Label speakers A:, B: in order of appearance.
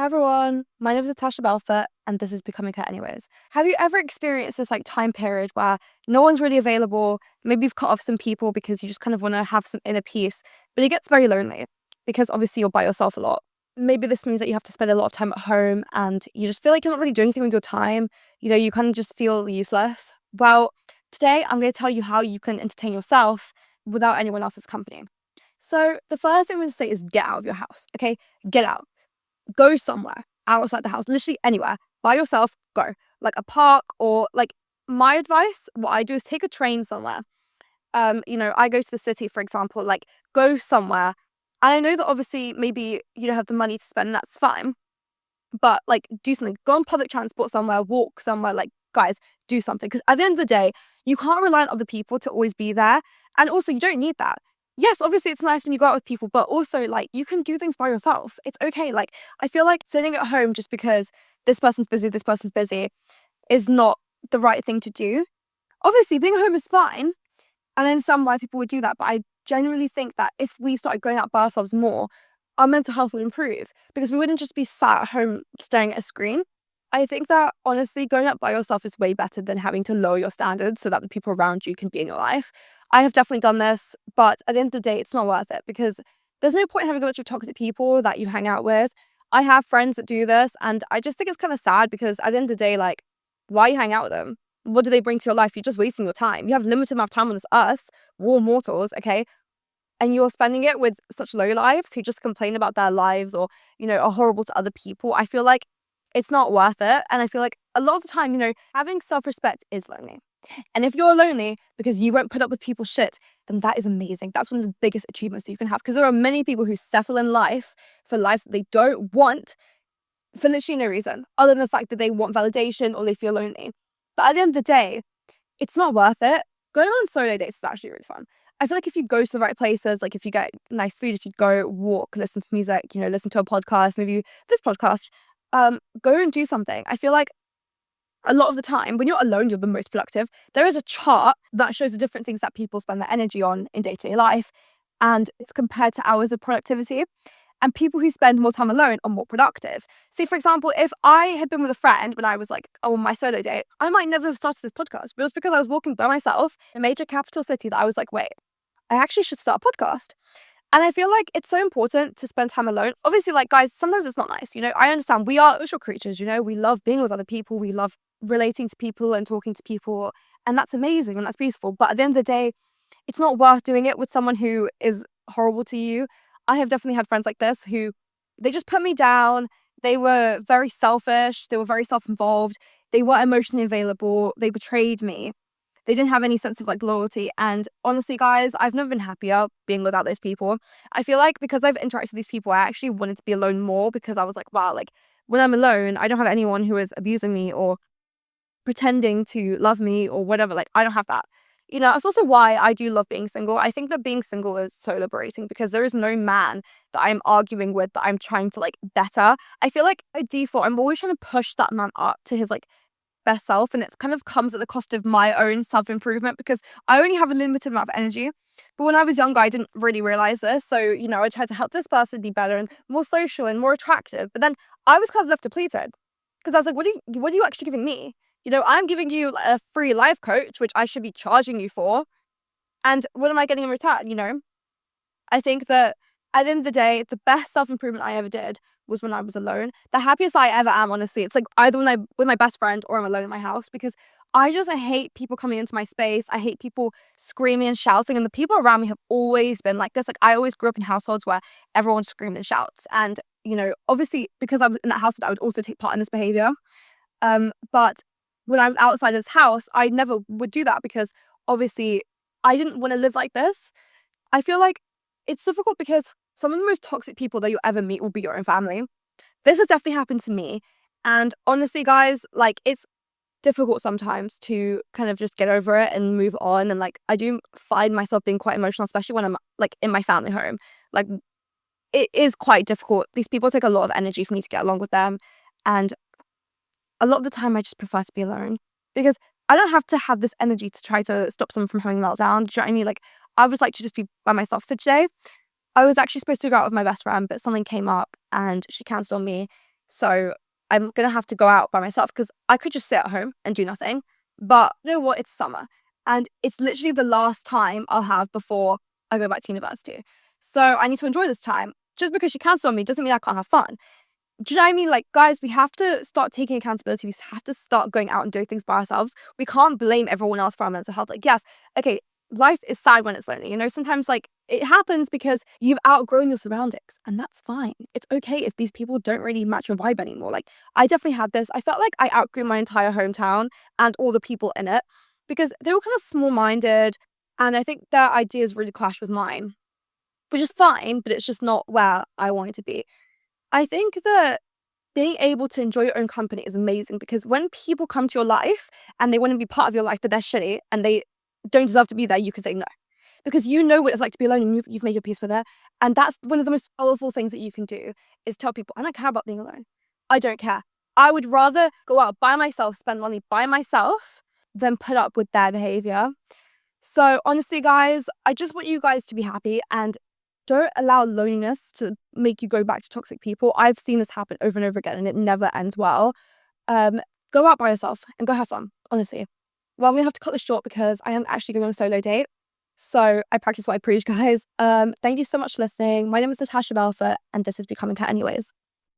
A: Hi everyone, my name is Natasha Belfer and this is Becoming Her Anyways. Have you ever experienced this time period where no one's really available? Maybe you've cut off some people because you just kind of want to have some inner peace, but it gets very lonely because obviously you're by yourself a lot. Maybe this means that you have to spend a lot of time at home and you just feel like you're not really doing anything with your time. You kind of just feel useless. Well, today I'm going to tell you how you can entertain yourself without anyone else's company. So the first thing I'm going to say is get out of your house, okay? Get out. Go somewhere outside the house, literally anywhere by yourself. Go like a park or my advice. What I do is take a train somewhere. I go to the city, for example. Go somewhere. And I know that obviously maybe you don't have the money to spend. That's fine, but do something. Go on public transport somewhere. Walk somewhere. Guys, do something because at the end of the day, you can't rely on other people to always be there, and also you don't need that. Yes, obviously it's nice when you go out with people, but also you can do things by yourself. It's okay. I feel like sitting at home just because this person's busy is not the right thing to do. Obviously being at home is fine, and then some why people would do that, but I genuinely think that if we started going out by ourselves more, our mental health would improve because we wouldn't just be sat at home staring at a screen. I think that honestly, going out by yourself is way better than having to lower your standards so that the people around you can be in your life. I have definitely done this, but at the end of the day, it's not worth it because there's no point in having a bunch of toxic people that you hang out with. I have friends that do this, and I just think it's kind of sad because at the end of the day, why you hang out with them? What do they bring to your life? You're just wasting your time. You have limited amount of time on this earth, we're all mortals, okay? And you're spending it with such low lives who just complain about their lives or, are horrible to other people. I feel like it's not worth it. And I feel like a lot of the time, having self-respect is lonely. And if you're lonely because you won't put up with people's shit, then that is amazing. That's one of the biggest achievements you can have because there are many people who settle in life for lives that they don't want for literally no reason other than the fact that they want validation or they feel lonely. But at the end of the day, it's not worth it. Going on solo dates is actually really fun. I feel like if you go to the right places, if you get nice food, if you go walk, listen to music, listen to a podcast, maybe this podcast, go and do something. I feel like a lot of the time when you're alone, you're the most productive. There is a chart that shows the different things that people spend their energy on in day-to-day life, and it's compared to hours of productivity. And people who spend more time alone are more productive. See, for example, if I had been with a friend when I was on my solo date, I might never have started this podcast. But it was because I was walking by myself in a major capital city that I was like, wait, I actually should start a podcast. And I feel like it's so important to spend time alone. Obviously, guys, sometimes it's not nice. I understand we are social creatures, we love being with other people. We love relating to people and talking to people. And that's amazing and that's beautiful. But at the end of the day, it's not worth doing it with someone who is horrible to you. I have definitely had friends like this who they just put me down. They were very selfish. They were very self-involved. They weren't emotionally available. They betrayed me. They didn't have any sense of loyalty. And honestly, guys, I've never been happier being without those people. I feel like because I've interacted with these people, I actually wanted to be alone more because I was like, wow, when I'm alone, I don't have anyone who is abusing me or pretending to love me or whatever. I don't have that. That's also why I do love being single. I think that being single is so liberating because there is no man that I'm arguing with that I'm trying to better. I feel like by default, I'm always trying to push that man up to his best self, and it kind of comes at the cost of my own self-improvement because I only have a limited amount of energy. But when I was younger, I didn't really realize this. So, I tried to help this person be better and more social and more attractive. But then I was kind of left depleted because I was like, what are you actually giving me? I'm giving you a free life coach, which I should be charging you for. And what am I getting in return? I think that at the end of the day, the best self-improvement I ever did was when I was alone. The happiest I ever am, honestly, it's either when I'm with my best friend or I'm alone in my house because I hate people coming into my space. I hate people screaming and shouting, and the people around me have always been like this. I always grew up in households where everyone screamed and shouts, and obviously because I was in that household, I would also take part in this behavior. But when I was outside this house, I never would do that because obviously I didn't want to live like this. I feel like it's difficult because some of the most toxic people that you'll ever meet will be your own family. This has definitely happened to me. And honestly, guys, it's difficult sometimes to kind of just get over it and move on. And I do find myself being quite emotional, especially when I'm in my family home. It is quite difficult. These people take a lot of energy for me to get along with them. And a lot of the time I just prefer to be alone because I don't have to have this energy to try to stop someone from having a meltdown. Do you know what I mean? I would like to just be by myself. So today, I was actually supposed to go out with my best friend, but something came up and she cancelled on me. So I'm gonna have to go out by myself because I could just sit at home and do nothing. But you know what? It's summer. And it's literally the last time I'll have before I go back to university. So I need to enjoy this time. Just because she cancelled on me doesn't mean I can't have fun. Do you know what I mean? Like, guys, we have to start taking accountability. We have to start going out and doing things by ourselves. We can't blame everyone else for our mental health. Like, yes, okay, life is sad when it's lonely. You know, sometimes like it happens because you've outgrown your surroundings, and that's fine. It's okay if these people don't really match your vibe anymore. Like, I definitely had this. I felt like I outgrew my entire hometown and all the people in it because they were kind of small minded, and I think their ideas really clash with mine, which is fine, but it's just not where I wanted to be. I think that being able to enjoy your own company is amazing because when people come to your life and they want to be part of your life, but they're shitty and they don't deserve to be there, you can say no. Because you know what it's like to be alone and you've made your peace with it. And that's one of the most powerful things that you can do is tell people, I don't care about being alone. I don't care. I would rather go out by myself, spend money by myself than put up with their behavior. So honestly, guys, I just want you guys to be happy and don't allow loneliness to make you go back to toxic people. I've seen this happen over and over again and it never ends well. Um, Go out by yourself and go have fun, honestly. Well, I'm gonna have to cut this short because I am actually going on a solo date. So I practice what I preach, guys. Thank you so much for listening. My name is Natasha Belfer and this is Becoming Cat Anyways.